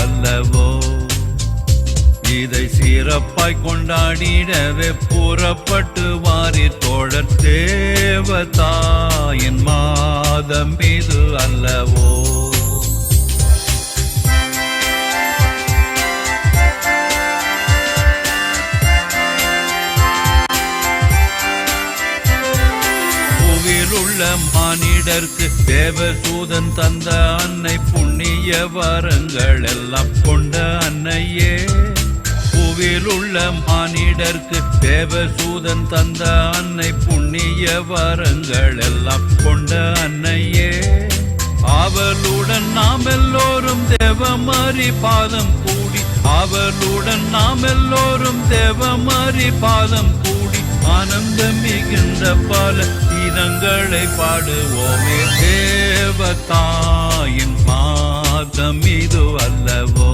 அல்லவோ. இதை சிறப்பாய் கொண்டாடிடவே புறப்பட்டு வாரி தோழர் தேவதாயின் மாதம் இது அல்லவோ. உள்ள மானிடர்க்கு தேவதூதன் தந்த அன்னை புண்ணிய வரங்கள் எல்லாம் கொண்ட அன்னையே. பூவில் உள்ள மானிடர்க்கு தேவதூதன் தந்த அன்னை புண்ணிய வரங்கள் எல்லாம் கொண்ட அன்னையே. அவளுடன் நாம் எல்லோரும் தேவமாரி பாதம் கூடி, அவளுடன் நாம் எல்லோரும் தேவமாரி பாதம் கூடி ஆனந்தம் மிகுந்த பல கீதங்களை பாடுவோமே. தேவதாயின் மாதம் இது அல்லவோ.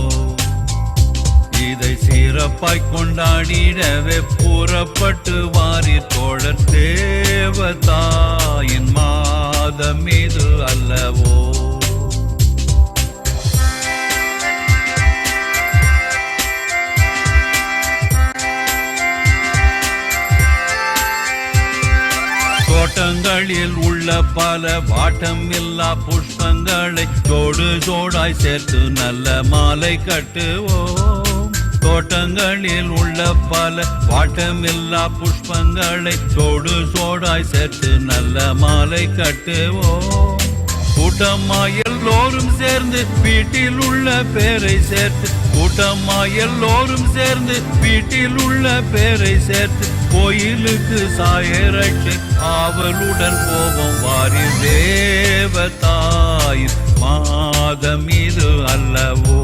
இதை சிறப்பாய் கொண்டாடிடவே புறப்பட்டு வாரி தோழர் தேவதாயின் மாதம் இது அல்லவோ. தோட்டங்களில் உள்ள பல வாட்டம் இல்லா புஷ்பங்களை ஜோடு ஜோடாய் சேர்த்து நல்ல மாலை கட்டுவோம். தோட்டங்களில் உள்ள பல வாட்டமில்லா புஷ்பங்களை ஜோடு ஜோடாய் சேர்த்து நல்ல மாலை கட்டுவோம். கூட்டமாய் எல்லோரும் சேர்ந்து வீட்டில் உள்ள பேரை சேர்த்து, கூட்டமாய் எல்லோரும் சேர்ந்து வீட்டில் உள்ள பேரை சேர்த்து கோயிலுக்கு சாயரட்சி ஆவலுடன் போவோம் வாரி. தேவதாயின் மாதம் இது அல்லவோ.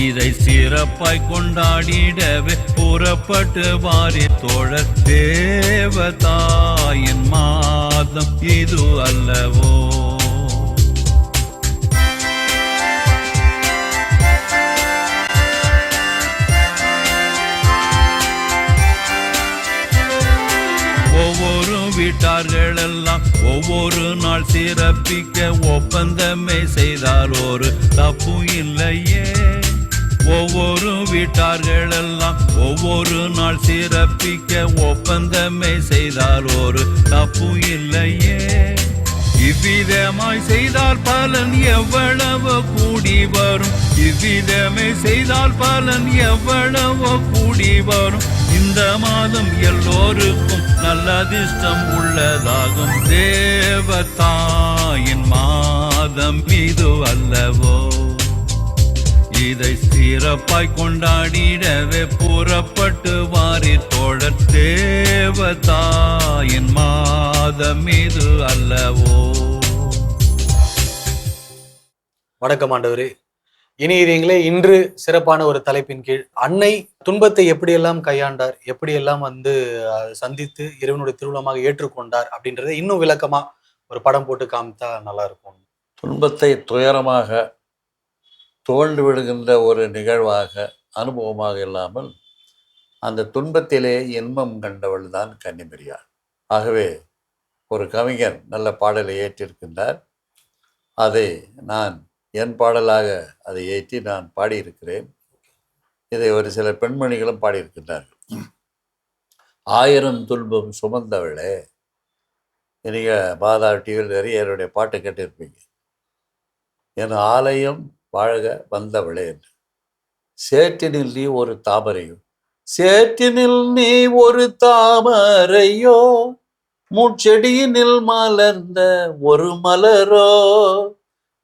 இதை சிறப்பாய் கொண்டாடிடவே புறப்பட்டு வாரி தோழர் தேவதாயின் மாதம் இது அல்லவோ. ஒவ்வொரு வீட்டார்கள் எல்லாம் ஒவ்வொரு நாள் சிறப்பிக்க ஒப்பந்தமே செய்தால் ஒரு தப்பு இல்லையே. ஒவ்வொரு வீட்டார்கள் எல்லாம் ஒவ்வொரு நாள் சிறப்பிக்க ஒப்பந்தமே செய்தால் ஒரு தப்பு இல்லையே. இவ்விதமாய் செய்தால் பலன் எவ்வளவோ கூடி வரும், இவ்விதமே செய்தால் பலன் எவ்வளவோ கூடி வரும். இந்த மாதம் எல்லோருக்கும் நல்ல அதிர்ஷ்டம் உள்ளதாகும். தேவதாயின் மாதம் இது அல்லவோ. இதை சிறப்பாய் கொண்டாடிடவே புறப்பட்டு வாரி தோழர் தேவதாயின் மாதம் இது அல்லவோ. வணக்கம் ஆண்டவரே. இனியங்களே, இன்று சிறப்பான ஒரு தலைப்பின் கீழ் அன்னை துன்பத்தை எப்படியெல்லாம் கையாண்டார், எப்படியெல்லாம் சந்தித்து இறைவனுடைய திருவுளமாக ஏற்றுக்கொண்டார் அப்படின்றத இன்னும் விளக்கமா ஒரு படம் போட்டு காமித்தா நல்லா இருக்கும். துன்பத்தை துயரமாக தோல்வி விடுகின்ற ஒரு நிகழ்வாக அனுபவமாக இல்லாமல் அந்த துன்பத்திலே இன்பம் கண்டவள் தான் கன்னிமரியாள். ஆகவே ஒரு கவிஞர் நல்ல பாடலை ஏற்றிருக்கின்றார். அதை நான் என் பாடலாக அதை ஏற்றி நான் பாடியிருக்கிறேன். இதை ஒரு சில பெண்மணிகளும் பாடியிருக்கின்றார்கள். 1000 துன்பம் சுமந்தவளே. நீங்கள் பாதா டிவியில் நிறைய என்னுடைய பாட்டை கேட்டிருப்பீங்க. என் ஆலயம் வாழ்க வந்தவளே என்று. சேற்றினில் நீ ஒரு தாமரையோ, சேற்றினில் நீ ஒரு தாமரையோ, முட்செடியினில் மலர்ந்த ஒரு மலரோ,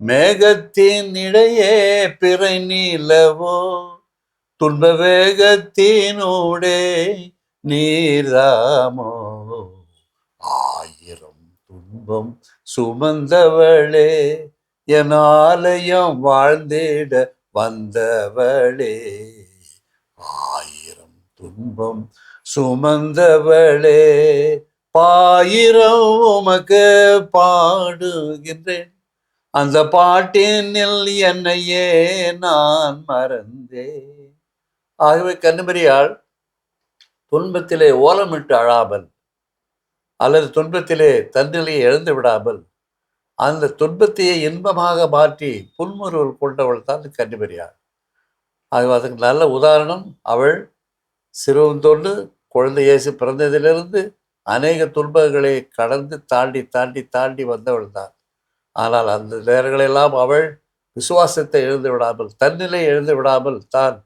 மேகத்தின் இடையே பிறை நீலவோ, துன்ப வேகத்தினூடே நீர்தாமோ. 1000 துன்பம் சுமந்தவளே, என் ஆலயம் வாழ்ந்திட வந்தவளே. 1000 துன்பம் சுமந்தவளே, பாயிரம் உமக்கு பாடுகின்றேன், அந்த பாட்டினில் என்னையே நான் மறந்தேன். ஆகவே கன்னிமரியாள் துன்பத்திலே ஓலமிட்டு அழாமல் அல்லது துன்பத்திலே தன்னிலையை இழந்து விடாமல் அந்த துன்பத்தையே இன்பமாக மாற்றி புன்முறுவல் கொண்டவள் தான் கன்னிமரியாள். ஆக அதுக்கு நல்ல உதாரணம். அவள் சிறுவன் தொண்டு குழந்தை இயேசு பிறந்ததிலிருந்து அநேக துன்பங்களை கடந்து தாண்டி தாண்டி தாண்டி வந்தவள் தான். ஆனால் அந்த நேரங்களெல்லாம் அவள் விசுவாசத்தை இழந்து விடாமல், தன்னிலை இழந்து விடாமல், தான்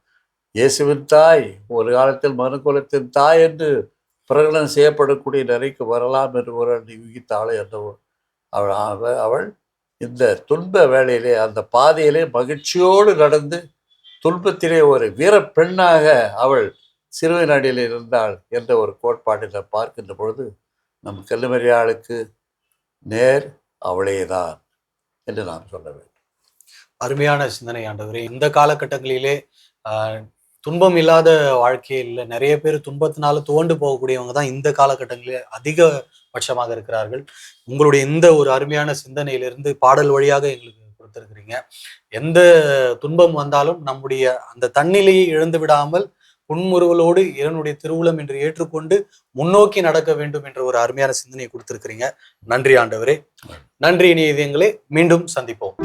இயேசுவின் தாய், ஒரு காலத்தில் மனுக்குலத்தின் தாய் என்று பிரகடனம் செய்யப்படக்கூடிய நிலைக்கு வரலாம் என்று ஒரு யூகித்தாள் என்னவோ. அவள் இந்த துன்ப வேளையிலே அந்த பாதையிலே மகிழ்ச்சியோடு நடந்து துன்பத்திலே ஒரு வீர பெண்ணாக அவள் சிறுவை நாடியில் இருந்தாள் என்ற ஒரு கோட்பாட்டில் பார்க்கின்ற பொழுது நம் கன்னிமரியாளுக்கு நேர் அவளேதான் என்று நாம் சொல்ல வேண்டும். அருமையான சிந்தனை ஆண்டவரே. இந்த காலகட்டங்களிலே துன்பம் இல்லாத வாழ்க்கையே இல்லை. நிறைய பேர் துன்பத்தினால துவண்டு போகக்கூடியவங்க தான் இந்த காலகட்டங்களிலே அதிகபட்சமாக இருக்கிறார்கள். உங்களுடைய இந்த ஒரு அருமையான சிந்தனையிலிருந்து பாடல் வழியாக எங்களுக்கு கொடுத்திருக்கிறீங்க. எந்த துன்பம் வந்தாலும் நம்முடைய அந்த தன்னிலையை இழந்து விடாமல் புன்முறுவலோடு இறைவனுடைய திருவுளம் என்று ஏற்றுக்கொண்டு முன்னோக்கி நடக்க வேண்டும் என்ற ஒரு அருமையான சிந்தனையை கொடுத்திருக்கிறீங்க. நன்றி ஆண்டவரே. நன்றி. இனி இதயங்களே, மீண்டும் சந்திப்போம்.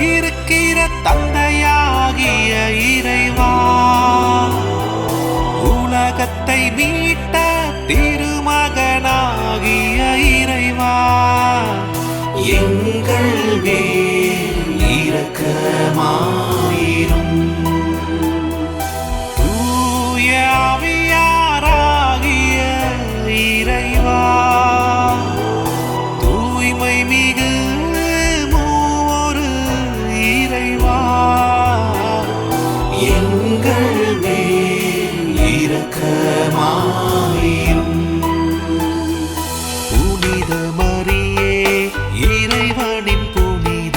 இருக்கிற தந்தையாகிய இறைவா, உலகத்தை மீட்ட திருமகனாகிய இறைவா, எங்கள் மேல் இரக்கமாயிரும். தூய ஆவியாராகிய இறைவா, தூய்மை மிகு மூவொரு இறைவா, எங்கள் மேல் இரக்கமாயிரும். புனித மரியே, இறைவனின் புனித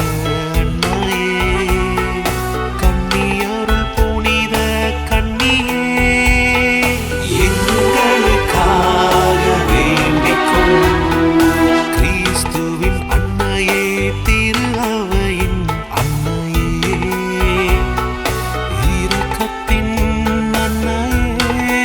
அன்னையே, கன்னியருள் புனித கன்னியே, எங்களுக்காக வேண்டிக் கொள்ளும். கிறிஸ்துவின் அன்னையே, திரு அவையின் அன்னையே, இரக்கத்தின் அன்னையே,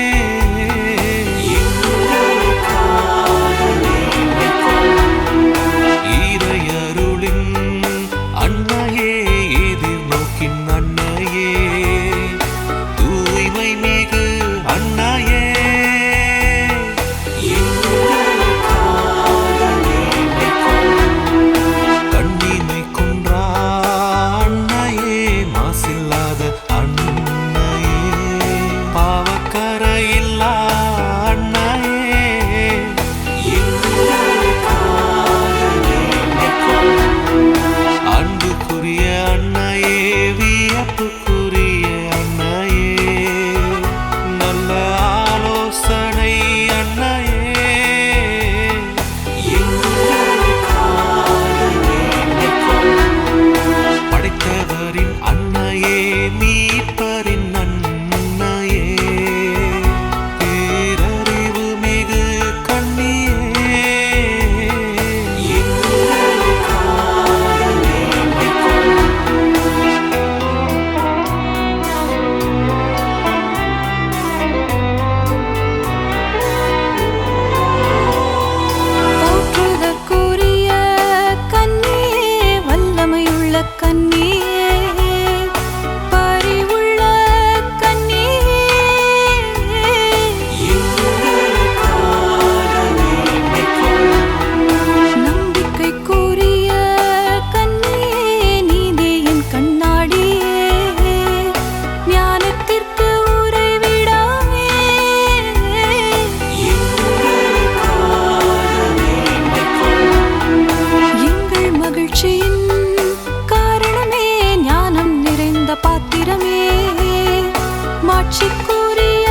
மாட்சிக்குரிய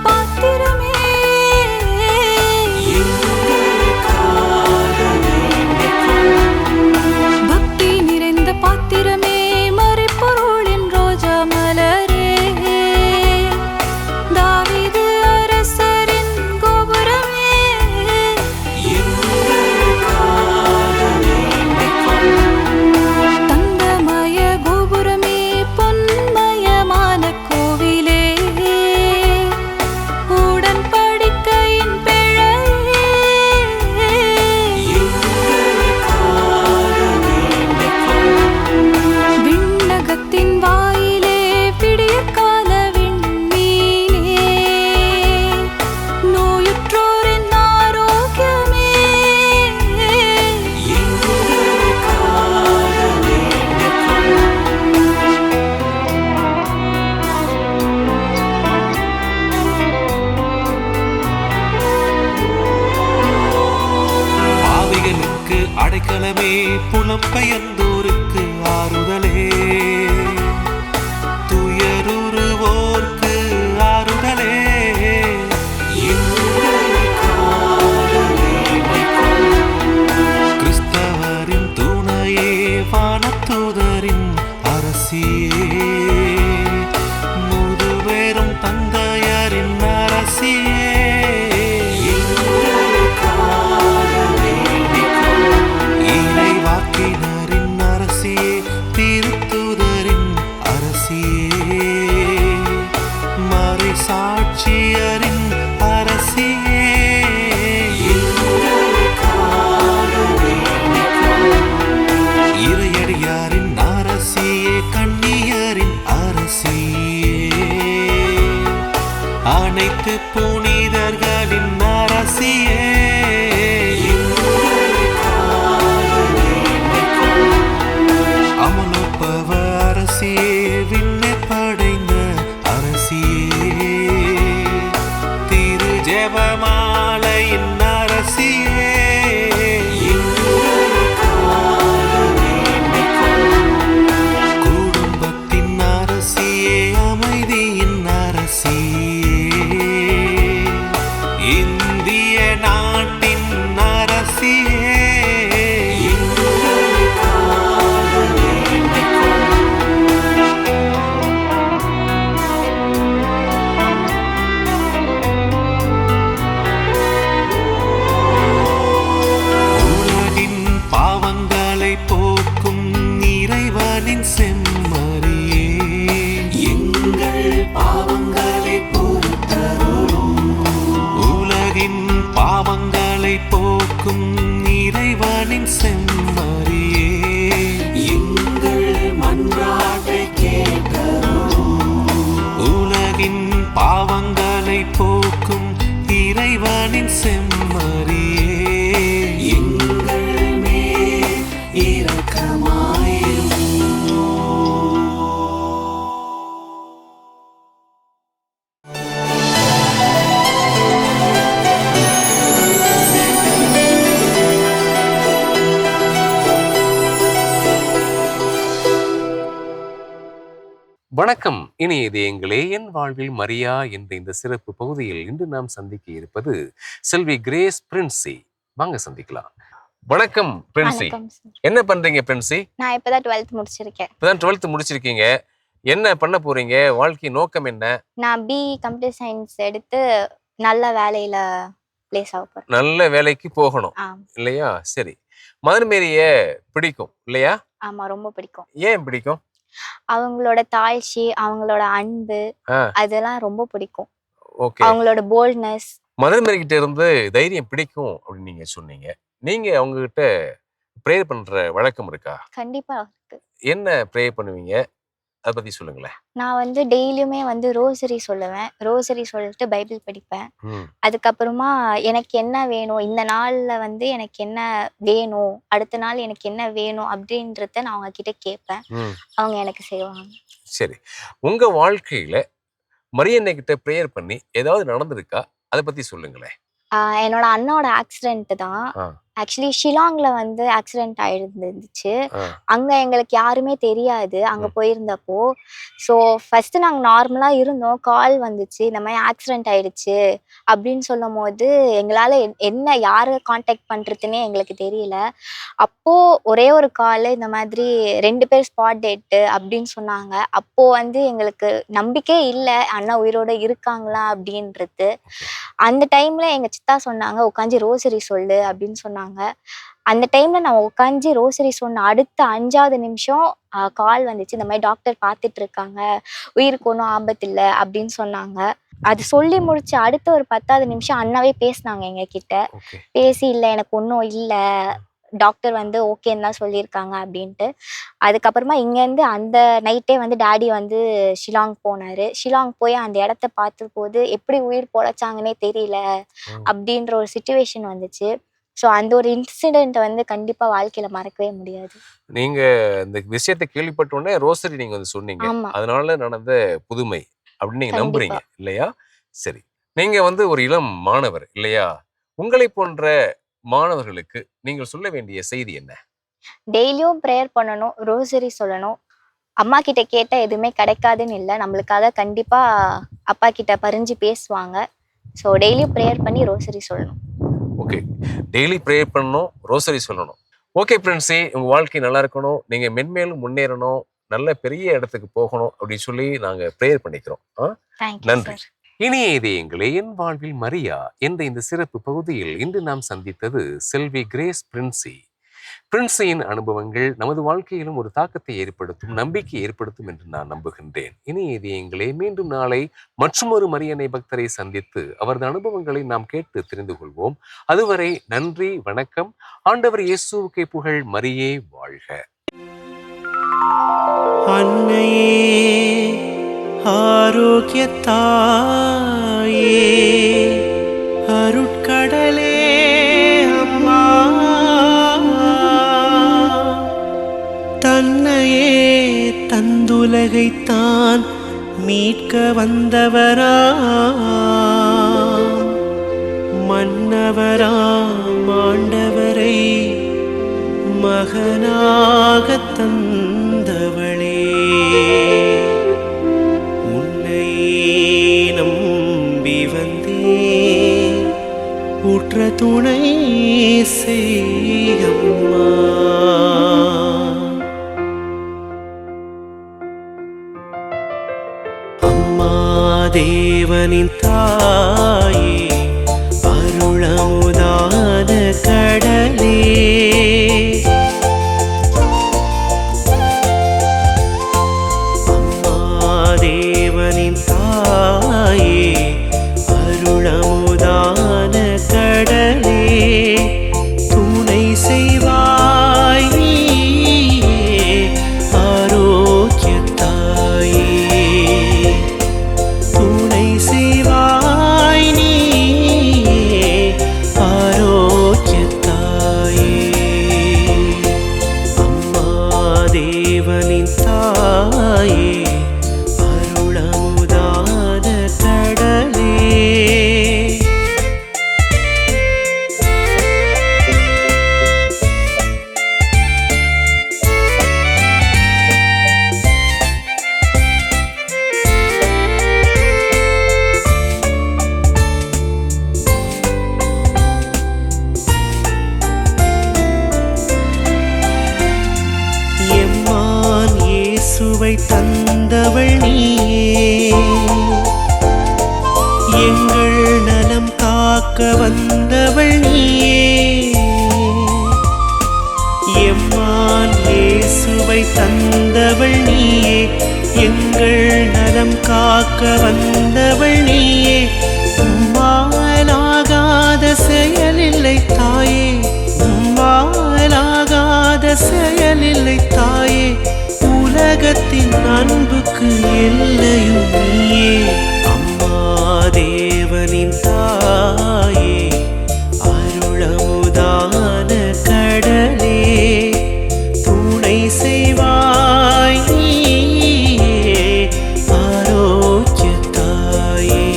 பாத்திரமே, பக்தி நிறைந்த பாத்திரமே, மறைப்பொருளின் ரோஜா மலரே, தாவீது அரசரின் கோபுரமே, தங்கமய கோபுரமே, பொன்மயமான கோவிலே, உடன்படிக்கையின் பிழையே, விண்ணகத்தின் வாயிலே, விடியற்கால விண்மீனே, நோயுற்றோரின் ஆரோக்கியமே, பாவிகளுக்கு அடைக்கலமே, புலம்பெயர்ந்தோருக்கு ஆறுதலே, துயருருவோர்க்கு ஆறுதலே, கிறிஸ்தவரின் துணையே, வானதூதரின் அரசியே, முதுபெரும் தந்தையரின் அரசியே, இறைவாக்கினரின் அரசியே, திருத்தூதரின் அரசியே, மறைசாட்சியரின் அரசியே, இறையடியாரின் அரசியே, கண்ணியரின் அரசியே, அனைத்து புனிதர்களின் அரசியே, அமலோற்பவ அரசியே, விண்ணை படைந்த அரசியே, திரு ஜெபமாலையின் அரசியே, குடும்பத்தின் அரசியே, அமைதியின் அரசியே, இந்திய நாட்டின் அரசியே, உலகின் பாவங்களை போக்கும் இறைவனின் செம்மறியே, எங்கள் பாவங்களை பொறுத்தருளும். உலகின் பாவங்களை போக்கும் இறைவனின் செம்மறியே, எங்கள் மன்றாட்டை கேட்டருளும். உலகின் பாவங்களை போக்கும் இறைவனின் செம்மறியே, எங்கள் மேல் இரக்கமாயிரும். வணக்கம். இனிய இதயங்களே, என் வாழ்வில் மரியா என்ற இந்த சிறப்பு பகுதியில் இன்று நாம் சந்திக்க இருப்பது செல்வி கிரேஸ் பிரின்சி. வாங்க சந்திக்கலாம். வணக்கம் பிரின்சி. வணக்கம் சார். என்ன பண்றீங்க பிரின்சி? நான் இப்பதான் 12th முடிச்சிருக்கேன். இப்பதான் 12th முடிச்சிருக்கீங்க. என்ன பண்ண போறீங்க? வாழ்க்கை நோக்கம் என்ன? நான் பிஇ கம்ப்யூட்டர் சயின்ஸ் எடுத்து நல்ல வேலையில பிளேஸ் ஆக போறேன். நல்ல வேலைக்கு போகணும் ஆ, இல்லையா? சரி. மதர் மேரிய பிடிக்கும் இல்லையா? ஆமா, ரொம்ப பிடிக்கும். ஏன் பிடிக்கும்? அவங்களோட தாழ்ச்சி, அவங்களோட அன்பு, ஆ, அதெல்லாம் ரொம்ப பிடிக்கும். ஓகே. அவங்களோட போல்ட்னஸ். மதர் மேரி கிட்ட இருந்து தைரியம் பிடிக்கும் அப்படின்னு நீங்க சொன்னீங்க. நீங்க அவங்க கிட்ட ப்ரேயர் பண்ற வழக்கம் இருக்கா? கண்டிப்பா இருக்கு. என்ன ப்ரேயர் பண்ணுவீங்க? அதை பத்தி சொல்லுங்களேன். நான் டெய்லியுமே ரோசரி சொல்லுவேன். ரோசரி சொல்லிட்டு பைபிள் படிப்பேன். ம், அதுக்கப்புறமா எனக்கு என்ன வேணும், இந்த நாள்ல எனக்கு என்ன வேணும், அடுத்த நாள் எனக்கு என்ன வேணும் அப்படின்றத நான் அவங்க கிட்ட கேட்பேன். ம். அவங்க எனக்கு செய்வாங்க. சரி. உங்க வாழ்க்கையில மரியன்னை கிட்ட ப்ரேயர் பண்ணி ஏதாவது நடந்திருக்கா? அதை பத்தி சொல்லுங்களேன். என்னோட அண்ணாவோட ஆக்சிடென்ட் தான். ஆ. ஆக்சுவலி ஷிலாங்ல வந்து ஆக்சிடென்ட் ஆயிருந்துச்சு. ஆ. அங்க எங்களுக்கு யாருமே தெரியாது அங்க போயிருந்தப்போ. ஸோ ஃபர்ஸ்ட் நாங்க நார்மலா இருந்தோம். கால் வந்துச்சு, இந்த மாதிரி ஆக்சிடென்ட் ஆயிடுச்சு அப்படின்னு சொல்லும்போது எங்களால என்ன யாரை காண்டாக்ட் பண்றதுன்னே எங்களுக்கு தெரியல. அப்போ ஒரே ஒரு கால், இந்த மாதிரி 2 பேர் ஸ்பாட் டெட்டு அப்படின்னு சொன்னாங்க. அப்போ வந்து எங்களுக்கு நம்பிக்கை இல்லை அண்ணா உயிரோட இருக்காங்களா அப்படின்றது. அந்த டைம்ல எங்க சித்தா சொன்னாங்க, உட்காந்து ரோசரி சொல்லு அப்படின்னு சொன்னாங்க. அந்த டைம்ல நான் உட்காந்து ரோசரி சொன்ன அடுத்த 5வது நிமிஷம் கால் வந்துச்சு, இந்த மாதிரி டாக்டர் பார்த்துட்டு இருக்காங்க, உயிருக்கு ஒன்றும் ஆபத்து இல்லை அப்படின்னு சொன்னாங்க. அது சொல்லி முடிச்சு அடுத்த ஒரு 10வது நிமிஷம் அண்ணாவே பேசினாங்க எங்க கிட்ட. ஓகே. பேசி இல்லை எனக்கு ஒன்றும் இல்லை, டாக்டர் வந்து ஓகேன்னு தான் சொல்லியிருக்காங்க அப்படின்ட்டு. அதுக்கப்புறமா இங்கேருந்து அந்த நைட்டே வந்து டாடி வந்து ஷிலாங் போனாரு. ஷிலாங் போய் அந்த இடத்த பார்த்த போது எப்படி உயிர் பொழைச்சாங்கன்னே தெரியல அப்படின்ற ஒரு சுச்சுவேஷன் வந்துச்சு. ஸோ அந்த ஒரு இன்சிடென்ட் வந்து கண்டிப்பா வாழ்க்கையில மறக்கவே முடியாது. நீங்க இந்த விஷயத்தை கேள்விப்பட்ட உடனே ரோசரி நீங்க வந்து சொன்னீங்க. ஆமா, அதனால நடந்த புதுமை அப்படின்னு நீங்க கண்டிப்பா. நம்புறீங்க இல்லையா? சரி. நீங்க வந்து ஒரு இளம் மாணவர் இல்லையா? உங்களை போன்ற மாணவர்களுக்கு நீங்கள் சொல்ல வேண்டிய செய்தி என்ன? டெய்லியும் ப்ரேயர் பண்ணணும், ரோசரி சொல்லணும். அம்மா கிட்ட கேட்டா எதுவுமே கிடைக்காதுன்னு இல்லை, நம்மளுக்காக கண்டிப்பா அப்பா கிட்ட பரிஞ்சு பேசுவாங்க. ஸோ டெய்லியும் ப்ரேயர் பண்ணி ரோசரி சொல்லணும். ஓகே. டெய்லி ப்ரேயர் பண்ணணும், ரோசரி சொல்லணும். ஓகே ஃப்ரெண்ட்ஸே, உங்க வாழ்க்கை நல்லா இருக்கணும், நீங்க மென்மேலும் முன்னேறணும், நல்ல பெரிய இடத்துக்கு போகணும் அப்படின்னு சொல்லி நாங்க ப்ரேயர் பண்ணிக்கிறோம். தேங்க்யூ நன்றி. சார். இனிய இதயங்களே, என் வாழ்வில் மரியா என்ற இந்த சிறப்பு பகுதியில் இன்று நாம் சந்தித்தது செல்வி கிரேஸ் பிரின்சி. பிரின்சியின் அனுபவங்கள் நமது வாழ்க்கையிலும் ஒரு தாக்கத்தை ஏற்படுத்தும், நம்பிக்கை ஏற்படுத்தும் என்று நான் நம்புகின்றேன். இனிய இதயங்களே, மீண்டும் நாளை மற்றுமொரு மரியன்னை பக்தரை சந்தித்து அவரது அனுபவங்களை நாம் கேட்டு தெரிந்து கொள்வோம். அதுவரை நன்றி, வணக்கம். ஆண்டவர் இயேசுவுக்கே புகழ், மரியே வாழ்க. அன்னையே, ஆரோக்கிய தாயே, அருட்கடலே அம்மா, தன்னையே தந்துலகைத்தான் மீட்க வந்தவராம் மன்னவராம் ஆண்டவரை மகனாகத் தந்தவளே, உன்னை நம்பி வந்தேன், உற்ற துணை செய்யம்மா. அம்மா தேவனின் தாயே, அருளமுதான கடலே, அம்மா தேவனின் தாயே, அருளமுதான கடலே, துணை செய்வாய் நீயே, ஆரோக்கிய தாயே, துணை செய்வாய் நீயே, ஆரோக்கிய தாயே, அம்மா தேவனின் தாயே, அருளமுதான கடலே. எம்மான் இயேசுவை தந்தவள் நீயே, எங்கள் நலம் காக்க வந்தவள் நீயே, எம்மான் இயேசுவை தந்தவள் நீயே, எங்கள் நலம் காக்க வந்தவள் நீயே, உம்மாலாகாத செயலில்லை தாயே, உம்மாலாகாத செயலில்லை தாயே, உலகத்தின் அன்புக்கு எல்லையும் நீயே, அம்மா தேவனின் தாயே, அருளமுதான கடலே, துணை செய்வாய் நீயே, ஆரோக்கிய தாயே.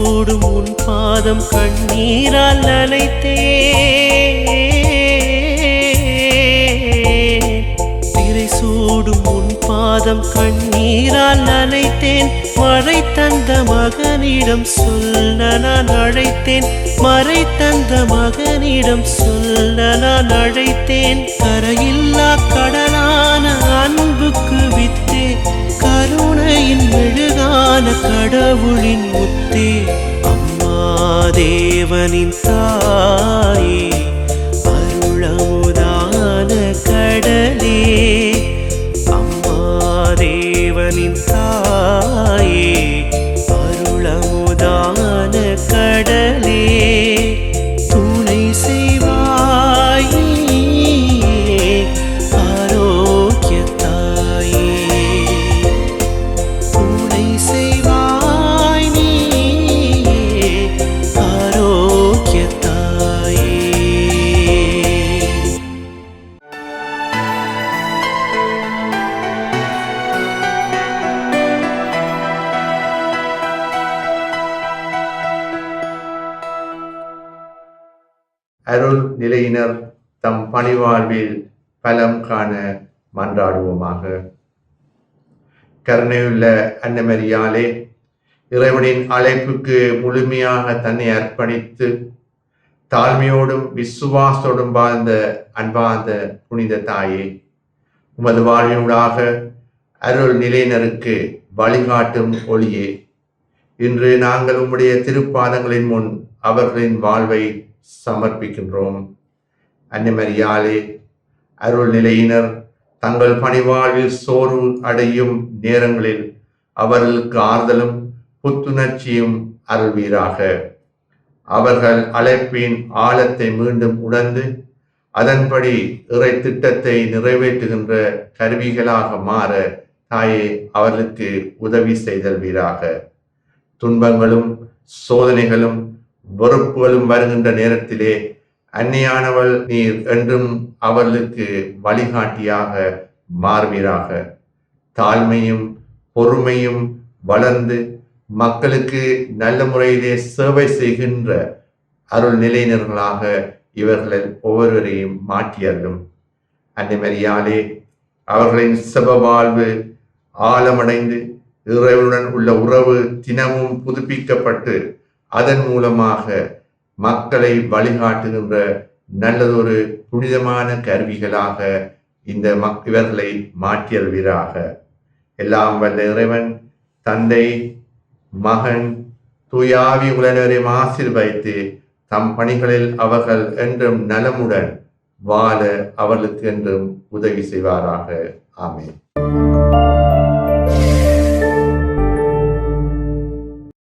சூடும் உன் பாதம் கண்ணீரால் நனைத்தேன். திரை சூடும் உன் பாதம் கண்ணீரால் நனைத்தேன். மழை தந்த மகனிடம் சொல்ல நான் அழைத்தேன். மறை தந்த மகனிடம் சொல்ல நான் அழைத்தேன். கரையில்லா கடலான அன்புக்கு வித்தே, கருணையின் மெழுகான கடவுளின் முத்தே. அம்மா தேவனின் தாயே, அருளமுதான கடலே. அம்மா தேவனின் தாயே, அருளமுதான கடலே. துணை செய்வாய் நீயே, ஆரோக்கிய தாயே. துணை செய்வாய் நீயே, ஆரோக்கிய தாயே. அருள் நிலையினர் தம் பணிவாழ்வில் பலம் காண மன்றாடுவோமாக. கருணையுள்ள அன்னமரியாலே, இறைவனின் அழைப்புக்கு முழுமையாக தன்னை அர்ப்பணித்து தாழ்மையோடும் விசுவாசத்தோடும் வாழ்ந்த அன்பார்ந்த புனித தாயே, உமது வாழ்வினூடாக அருள் நிலையினருக்கு வழிகாட்டும் ஒளியே, இன்று நாங்கள் உம்முடைய திருப்பாதங்களின் முன் அவர்களின் வாழ்வை சமர்ப்பிக்கின்றோம். அன்னமரியாலே, அருள் நிலையினர் தங்கள் பணிவாழ்வில் சோர்வு அடையும் நேரங்களில் அவர்களுக்கு ஆறுதலும் புத்துணர்ச்சியும் அருள்வீராக. அவர்கள் அழைப்பின் ஆழத்தை மீண்டும் உணர்ந்து அதன்படி இறை திட்டத்தை நிறைவேற்றுகின்ற கருவிகளாக மாற தாயே அவர்களுக்கு உதவி செய்தல்வீராக. துன்பங்களும் சோதனைகளும் வெறுப்புகளும் வருகின்ற நேரத்திலே அன்னையானவள் நீர் என்றும் அவர்களுக்கு வழிகாட்டியாக மாறுவீராக. தாழ்மையும் பொறுமையும் வளர்ந்து மக்களுக்கு நல்ல முறையிலே சேவை செய்கின்ற அருள் நிலையினர்களாக இவர்கள் ஒவ்வொருவரையும் மாற்றியருளும். அன்னைமரியாலே, அவர்களின் செப வாழ்வு ஆழமடைந்து இறைவனுடன் உள்ள உறவு தினமும் புதுப்பிக்கப்பட்டு அதன் மூலமாக மக்களை வழிகாட்டுகின்ற நல்லதொரு புனிதமான கருவிகளாக இந்த இவர்களை மாற்றியல்வீராக. எல்லாம் வல்ல இறைவன் தந்தை, மகன், தூயாவி உலகரையும் ஆசீர்வதித்து தம் பணிகளில் அவர்கள் என்றும் நலமுடன் வாழ அவர்களுக்கு என்றும் உதவி செய்வாராக. ஆமென்.